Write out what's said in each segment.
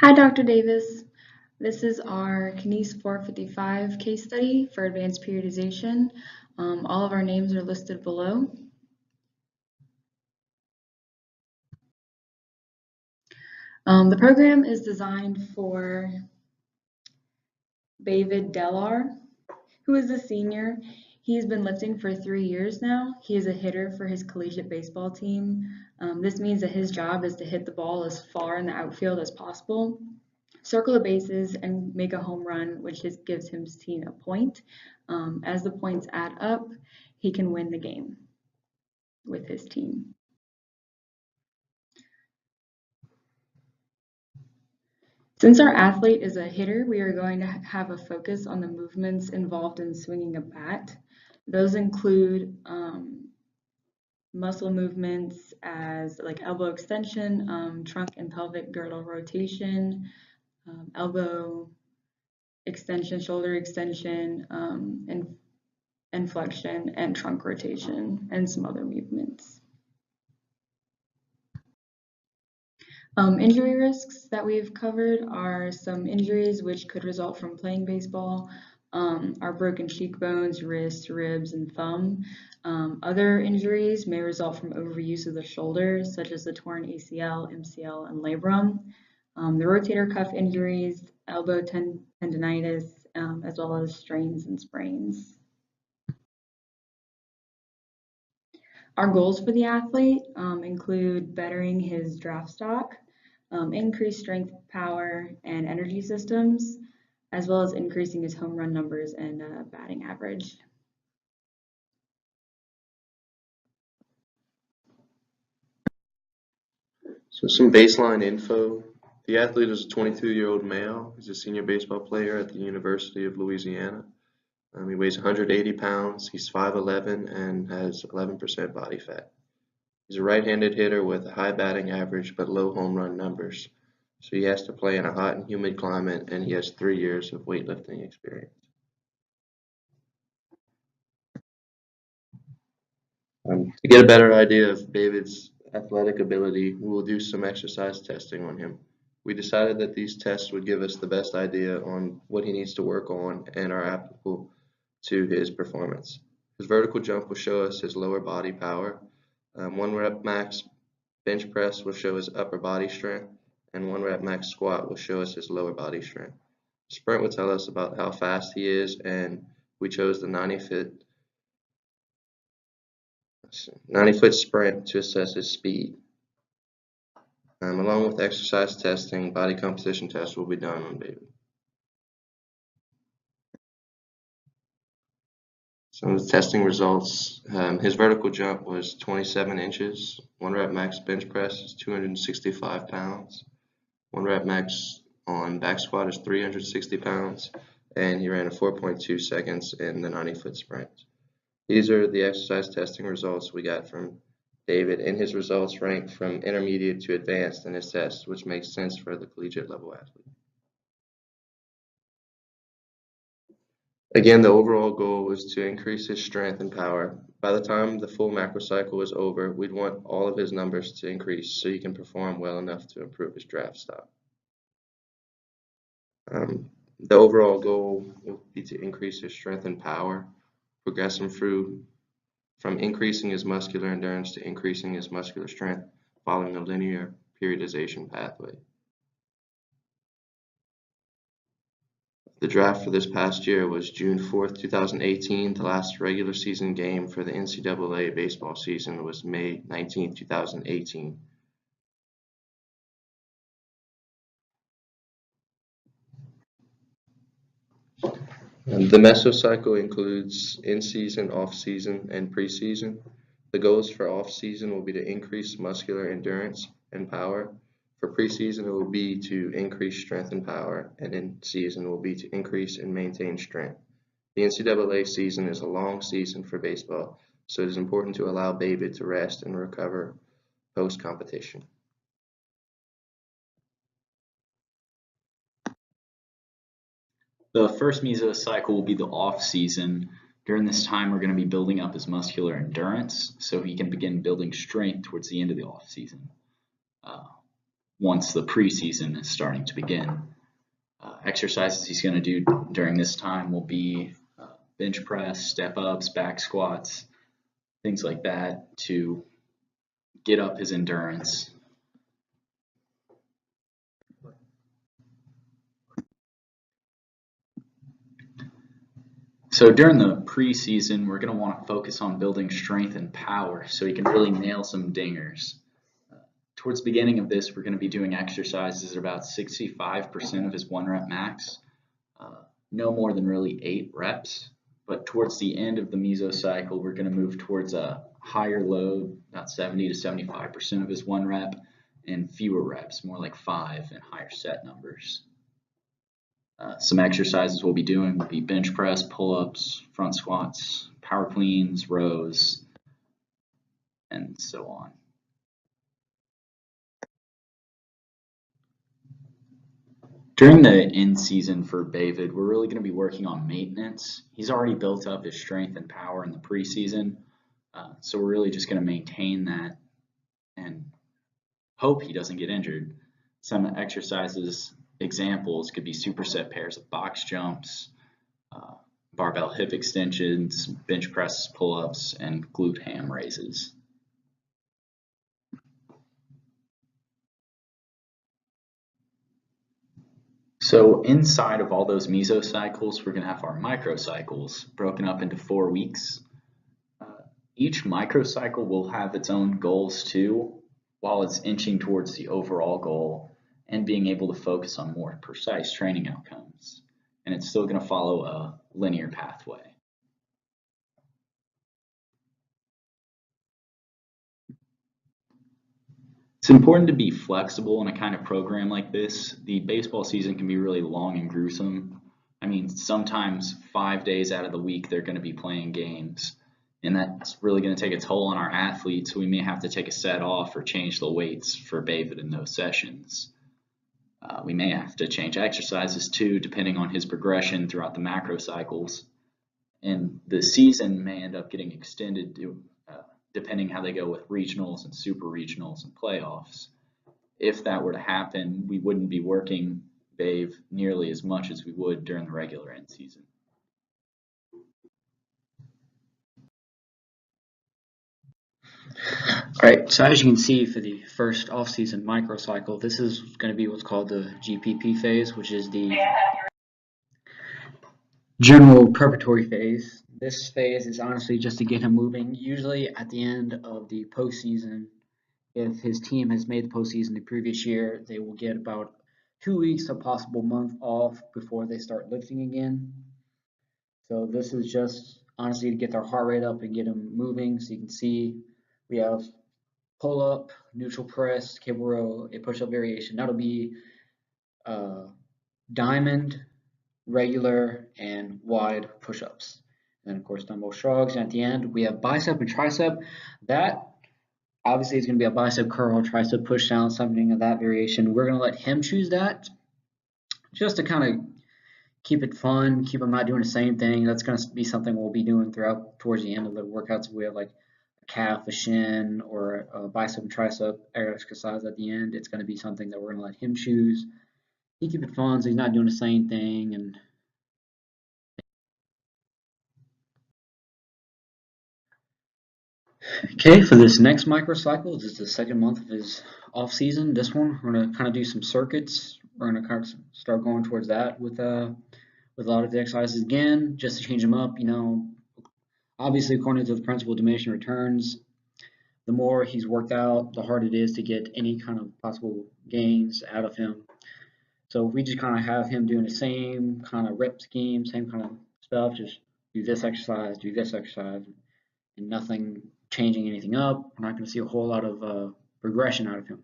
Hi, Dr. Davis. This is our KNES 455 case study for advanced periodization. All of our names are listed below. The program is designed for David Delar, who is a senior. He's been lifting for 3 years now. He is a hitter for his collegiate baseball team. This means that his job is to hit the ball as far in the outfield as possible, circle the bases, and make a home run, which gives his team a point. As the points add up, he can win the game with his team. Since our athlete is a hitter, we are going to have a focus on the movements involved in swinging a bat. Those include muscle movements as like elbow extension, trunk and pelvic girdle rotation, elbow extension, shoulder extension, and flexion and trunk rotation, and some other movements. Injury risks that we've covered are some injuries which could result from playing baseball, are broken cheekbones, wrists, ribs, and thumb. Other injuries may result from overuse of the shoulder, such as the torn ACL, MCL, and labrum. The rotator cuff injuries, elbow tendonitis, as well as strains and sprains. Our goals for the athlete include bettering his draft stock, increased strength, power, and energy systems, as well as increasing his home run numbers and batting average. So some baseline info. The athlete is a 22-year-old male. He's a senior baseball player at the University of Louisiana. He weighs 180 pounds. He's 5'11 and has 11% body fat. He's a right-handed hitter with a high batting average but low home run numbers. So he has to play in a hot and humid climate, and he has 3 years of weightlifting experience. To get a better idea of David's athletic ability, we will do some exercise testing on him. We decided that these tests would give us the best idea on what he needs to work on and are applicable to his performance. His vertical jump will show us his lower body power. 1 rep max bench press will show his upper body strength, and 1 rep max squat will show us his lower body strength. Sprint will tell us about how fast he is, and we chose the 90-foot sprint to assess his speed. Along with exercise testing, body composition tests will be done on David. Some of the testing results, his vertical jump was 27 inches, 1 rep max bench press is 265 pounds, 1 rep max on back squat is 360 pounds, and he ran a 4.2 seconds in the 90-foot sprint. These are the exercise testing results we got from David, and his results rank from intermediate to advanced in his test, which makes sense for the collegiate level athlete. Again, the overall goal was to increase his strength and power. By the time the full macro cycle is over, we'd want all of his numbers to increase so he can perform well enough to improve his draft stock. The overall goal will be to increase his strength and power, progress him through from increasing his muscular endurance to increasing his muscular strength following a linear periodization pathway. The draft for this past year was June 4th, 2018. The last regular season game for the NCAA baseball season was May 19th, 2018. The mesocycle includes in-season, off-season, and preseason. The goals for off-season will be to increase muscular endurance and power. For preseason, it will be to increase strength and power, and in season will be to increase and maintain strength. The NCAA season is a long season for baseball, so it is important to allow David to rest and recover post-competition. The first mesocycle will be the off season. During this time, we're going to be building up his muscular endurance so he can begin building strength towards the end of the off season. once the preseason is starting to begin. Exercises he's going to do during this time will be bench press, step ups, back squats, things like that to get up his endurance. So during the preseason, we're going to want to focus on building strength and power so he can really nail some dingers. Towards the beginning of this, we're going to be doing exercises at about 65% of his 1 rep max, no more than really 8 reps. But towards the end of the mesocycle, we're going to move towards a higher load, about 70 to 75% of his 1 rep, and fewer reps, more like 5 and higher set numbers. Some exercises we'll be doing will be bench press, pull-ups, front squats, power cleans, rows, and so on. During the in season for David, we're really going to be working on maintenance. He's already built up his strength and power in the preseason, so we're really just going to maintain that and hope he doesn't get injured. Some exercises examples could be superset pairs of box jumps, barbell hip extensions, bench press pull-ups, and glute ham raises. So inside of all those mesocycles, we're going to have our microcycles broken up into 4 weeks. Each microcycle will have its own goals too, while it's inching towards the overall goal and being able to focus on more precise training outcomes. And it's still going to follow a linear pathway. It's important to be flexible in a kind of program like this. The baseball season can be really long and gruesome. I mean, sometimes 5 days out of the week they're going to be playing games, and that's really going to take a toll on our athletes. We may have to take a set off or change the weights for David in those sessions. We may have to change exercises too, depending on his progression throughout the macro cycles. And the season may end up getting extended depending how they go with regionals and super regionals and playoffs. If that were to happen, we wouldn't be working Dave nearly as much as we would during the regular end season. All right, so as you can see for the first off-season microcycle, this is going to be what's called the GPP phase, which is the general preparatory phase. This phase is honestly just to get him moving. Usually at the end of the postseason, if his team has made the postseason the previous year, they will get about 2 weeks, a possible month off before they start lifting again. So this is just honestly to get their heart rate up and get them moving. So you can see we have pull up, neutral press, cable row, a push up variation. That'll be diamond, regular, and wide push ups. And then of course dumbbell shrugs. And at the end we have bicep and tricep. That obviously is going to be a bicep curl, tricep push down, something of that variation. We're going to let him choose that just to kind of keep it fun, keep him not doing the same thing. That's going to be something we'll be doing throughout towards the end of the workouts. We have like a calf, a shin, or a bicep and tricep exercise at the end. It's going to be something that we're going to let him choose. He keep it fun so he's not doing the same thing. And okay, for this next microcycle, this is the second month of his off season. This one, we're going to kind of do some circuits. We're going to kind of start going towards that with a lot of the exercises again, just to change them up. You know, obviously according to the principle of diminishing returns, the more he's worked out, the harder it is to get any kind of possible gains out of him. So if we just kind of have him doing the same kind of rep scheme, same kind of stuff, just do this exercise, and nothing changing anything up, we're not going to see a whole lot of progression out of him.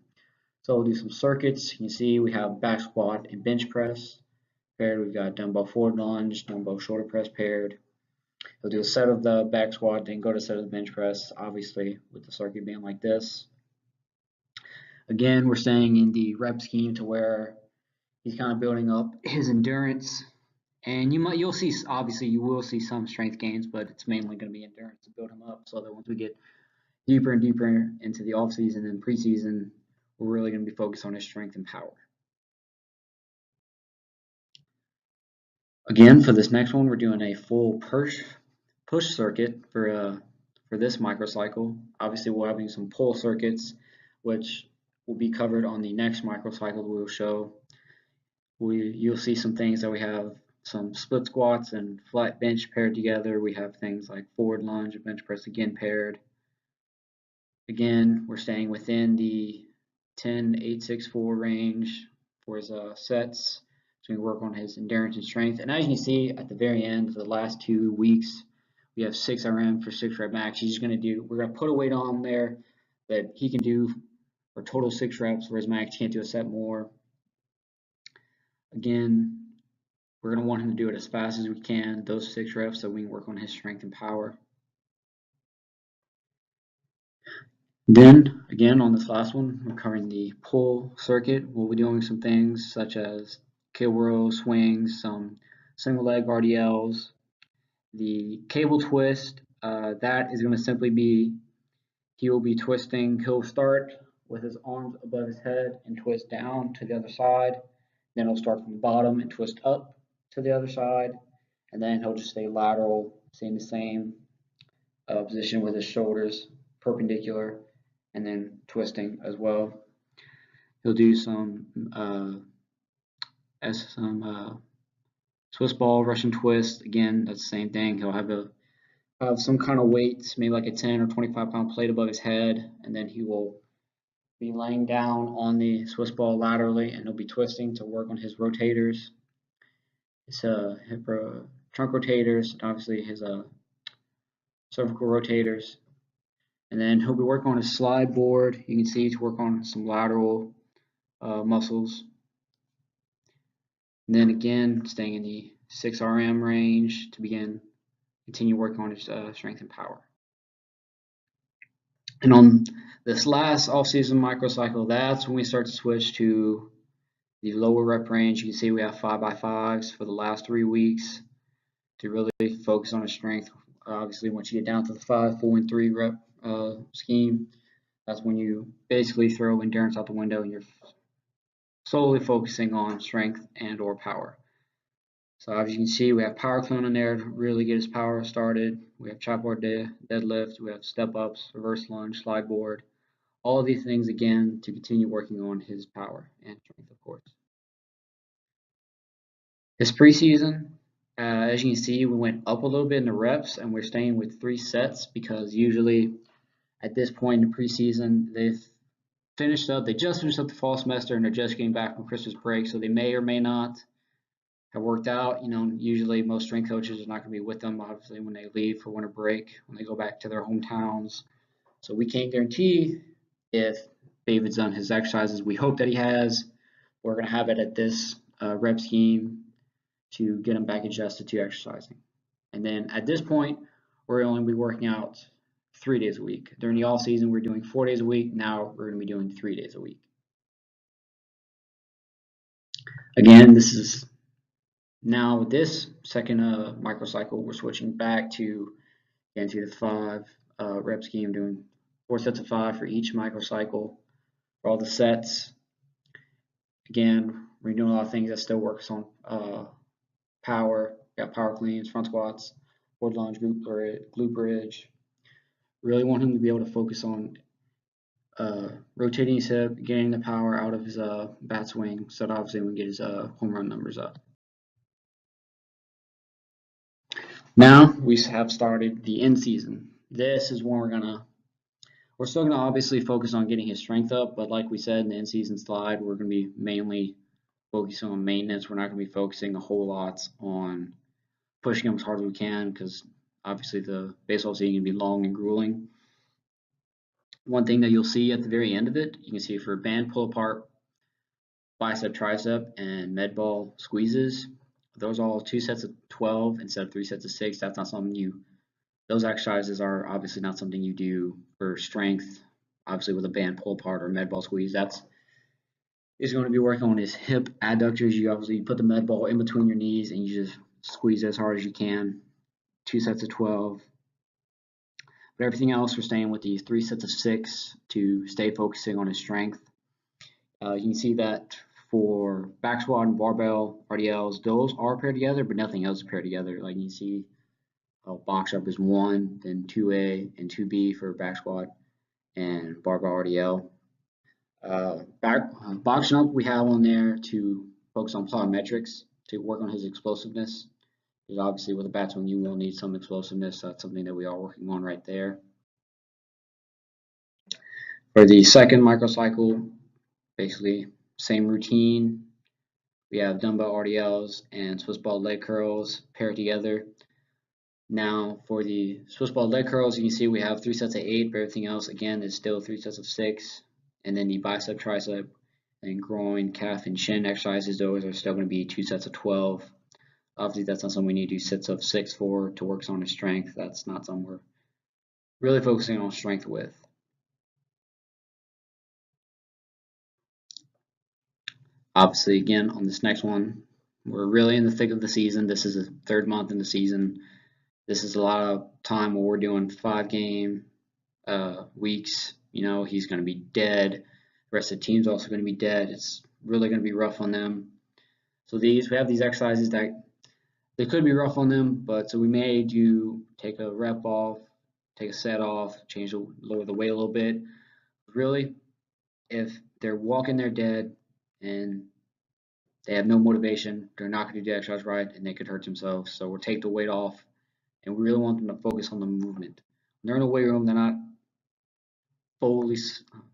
So we'll do some circuits. You can see we have back squat and bench press paired. We've got dumbbell forward lunge, dumbbell shoulder press paired. He'll do a set of the back squat, then go to a set of the bench press, obviously with the circuit being like this. Again, we're staying in the rep scheme to where he's kind of building up his endurance. And you'll see, obviously you will see some strength gains, but it's mainly going to be endurance to build him up so that once we get deeper and deeper into the off season and preseason, we're really going to be focused on his strength and power. Again, for this next one, we're doing a full push circuit for this microcycle. Obviously, we're having some pull circuits, which will be covered on the next microcycle we will show. You'll see some things that we have some split squats and flat bench paired together. We have things like forward lunge and bench press again paired. Again, we're staying within the 10-8-6-4 range for his sets. So we work on his endurance and strength. And as you can see at the very end of the last 2 weeks, we have 6 RM for 6 rep max. We're gonna put a weight on there that he can do for total 6 reps for his max. He can't do a set more. Again, we're gonna want him to do it as fast as we can, those 6 reps, so we can work on his strength and power. Then, again, on this last one, we're covering the pull circuit. We'll be doing some things such as cable row, swings, some single leg RDLs. The cable twist, that is going to simply be, he will be twisting, he'll start with his arms above his head and twist down to the other side. Then he'll start from the bottom and twist up to the other side. And then he'll just stay lateral, stay in the same position with his shoulders perpendicular, and then twisting as well. He'll do some Swiss ball Russian twist. Again, that's the same thing. He'll have some kind of weights, maybe like a 10 or 25 pound plate above his head, and then he will be laying down on the Swiss ball laterally, and he'll be twisting to work on his rotators, his hip trunk rotators, and obviously his cervical rotators. And then he'll be working on his slide board. You can see to work on some lateral muscles. And then again, staying in the 6 RM range to continue working on his strength and power. And on this last off-season microcycle, that's when we start to switch to the lower rep range. You can see we have 5x5s for the last 3 weeks to really focus on his strength. Obviously, once you get down to the 5, 4, and 3 rep scheme, that's when you basically throw endurance out the window and you're solely focusing on strength and or power. So as you can see, we have power clean in there to really get his power started. We have chop board deadlift, we have step ups, reverse lunge, slide board, all of these things again to continue working on his power and strength, of course. His preseason, as you can see, we went up a little bit in the reps, and we're staying with 3 sets because usually at this point in the preseason, they just finished up the fall semester and they're just getting back from Christmas break, so they may or may not have worked out. Usually most strength coaches are not going to be with them, obviously, when they leave for winter break, when they go back to their hometowns. So we can't guarantee if David's done his exercises. We hope that he has. We're going to have it at this rep scheme to get him back adjusted to exercising. And then at this point, we're only be working out 3 days a week. During the off season, we're doing 4 days a week. Now we're going to be doing 3 days a week. Again, this is now with this second microcycle, we're switching back to the 5 rep scheme, doing 4 sets of 5 for each microcycle for all the sets. Again, we're doing a lot of things that still works on power. We got power cleans, front squats, forward lunge, glute bridge. Really want him to be able to focus on rotating his hip, getting the power out of his bat swing, so that obviously we can get his home run numbers up. Now we have started the in season. This is when we're still gonna obviously focus on getting his strength up, but like we said in the in season slide, we're gonna be mainly focusing on maintenance. We're not gonna be focusing a whole lot on pushing him as hard as we can, because obviously the baseball season can be long and grueling. One thing that you'll see at the very end of it, you can see for band pull apart, bicep, tricep, and med ball squeezes. Those are all 2 sets of 12 instead of 3 sets of 6. That's not something those exercises are obviously not something you do for strength. Obviously with a band pull apart or med ball squeeze, is going to be working on his hip adductors. You obviously put the med ball in between your knees and you just squeeze as hard as you can. 2 sets of 12. But everything else, we're staying with these 3 sets of 6 to stay focusing on his strength. You can see that for back squat and barbell RDLs, those are paired together, but nothing else is paired together. Like you see, box up is 1, then 2A and 2B for back squat and barbell RDL. Boxing up, we have on there to focus on plyometrics to work on his explosiveness. Because obviously with a batsman, you will need some explosiveness. That's something that we are working on right there. For the second microcycle, basically same routine. We have dumbbell RDLs and Swiss ball leg curls paired together. Now for the Swiss ball leg curls, you can see we have 3 sets of 8, but everything else again is still 3 sets of 6. And then the bicep, tricep, and groin, calf, and shin exercises, those are still going to be 2 sets of 12. Obviously, that's not something we need to do sets of 6 for to work on his strength. That's not something we're really focusing on strength with. Obviously, again, on this next one, we're really in the thick of the season. This is the 3rd month in the season. This is a lot of time where we're doing 5-game weeks. You know, he's going to be dead. The rest of the team's also going to be dead. It's really going to be rough on them. So we have these exercises that they could be rough on them, but so we may take a rep off, take a set off, lower the weight a little bit. Really, if they're walking their dead and they have no motivation, they're not going to do the exercise right, and they could hurt themselves. So we'll take the weight off, and we really want them to focus on the movement. When they're in the weight room, they're not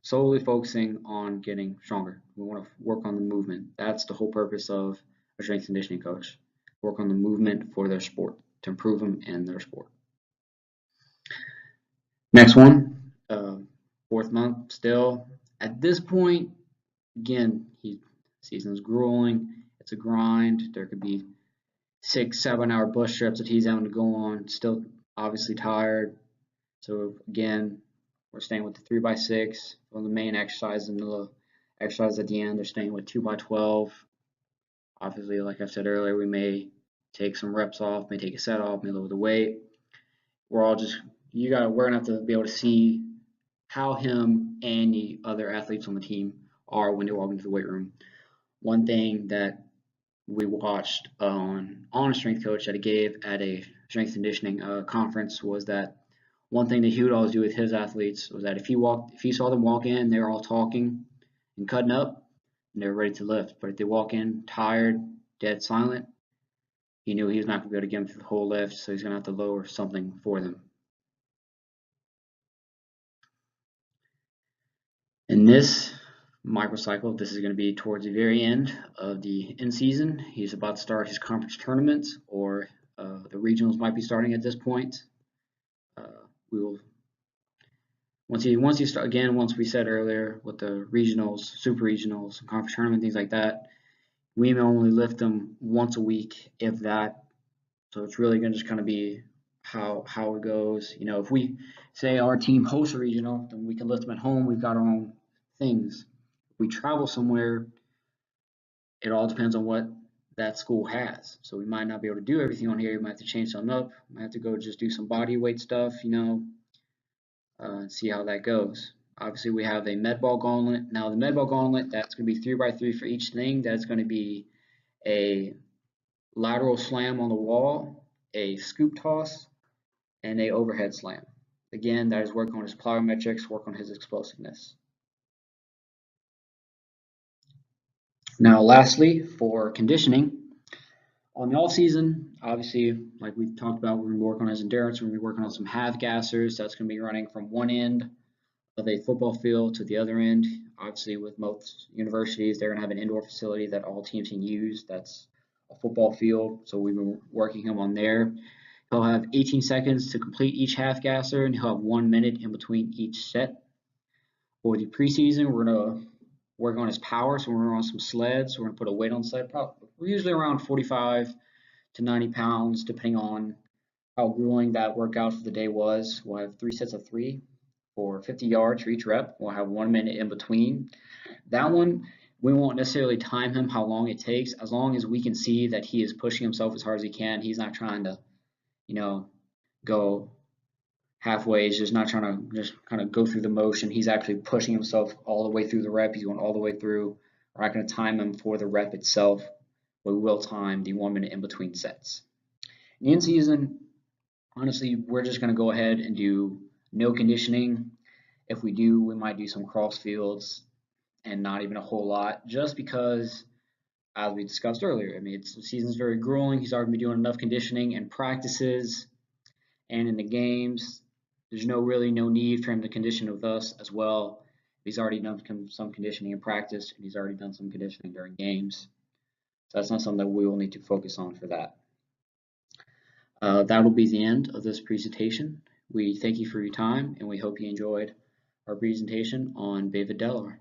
solely focusing on getting stronger. We want to work on the movement. That's the whole purpose of a strength conditioning coach. Work on the movement for their sport, to improve them in their sport. Next one, 4th month still. At this point, again, season's grueling. It's a grind. There could be 6-7 hour bush strips that he's having to go on. Still obviously tired. So again, we're staying with the 3x6 on the main exercise, and the exercise at the end, they're staying with 2x12. Obviously, like I said earlier, we may take some reps off, may take a set off, may lower the weight. We're gonna have to be able to see how him and the other athletes on the team are when they walk into the weight room. One thing that we watched on a strength coach that he gave at a strength conditioning conference was that one thing that he would always do with his athletes was that if he saw them walk in, they were all talking and cutting up, and they were ready to lift. But if they walk in tired, dead silent, he knew he was not going to be able to get them through the whole lift, so he's going to have to lower something for them. In this microcycle, this is going to be towards the very end of the end season. He's about to start his conference tournaments, or the regionals might be starting at this point. We will once we said earlier with the regionals, super regionals, conference tournament, things like that, we may only lift them once a week, if that. So it's really going to just kind of be how it goes. You know, if we say our team hosts a regional, then we can lift them at home. We've got our own things. If we travel somewhere, it all depends on what that school has. So we might not be able to do everything on here. We might have to change something up. We might have to go just do some body weight stuff, you know, and see how that goes. Obviously, we have a med ball gauntlet. Now, the med ball gauntlet, that's going to be 3x3 for each thing. That's going to be a lateral slam on the wall, a scoop toss, and a overhead slam. Again, that is work on his plyometrics, work on his explosiveness. Now, lastly, for conditioning, on the off season, obviously, like we've talked about, we're going to work on his endurance. We're going to be working on some half gassers. That's going to be running from one end of a football field to the other end. Obviously, with most universities, they're going to have an indoor facility that all teams can use. That's a football field, so we've been working him on there. He'll have 18 seconds to complete each half gasser, and he'll have 1 minute in between each set. For the preseason, we're going to work on his power, so we're on some sleds. We're going to put a weight on the sled. We're usually around 45 to 90 pounds, depending on how grueling that workout for the day was. We'll have 3 sets of 3 for 50 yards for each rep. We'll have 1 minute in between. That one, we won't necessarily time him how long it takes, as long as we can see that he is pushing himself as hard as he can. He's not trying to, you know, go halfway. He's just not trying to just kind of go through the motion. He's actually pushing himself all the way through the rep. He's going all the way through. We're not going to time him for the rep itself, but we will time the 1 minute in between sets. In the in season, honestly, we're just going to go ahead and do no conditioning. If we do, we might do some cross fields and not even a whole lot, just because, as we discussed earlier, I mean, the season's very grueling. He's already been doing enough conditioning and practices and in the games. There's really no need for him to condition with us as well. He's already done some conditioning in practice, and he's already done some conditioning during games. So that's not something that we will need to focus on for that. That will be the end of this presentation. We thank you for your time, and we hope you enjoyed our presentation on David Delaware.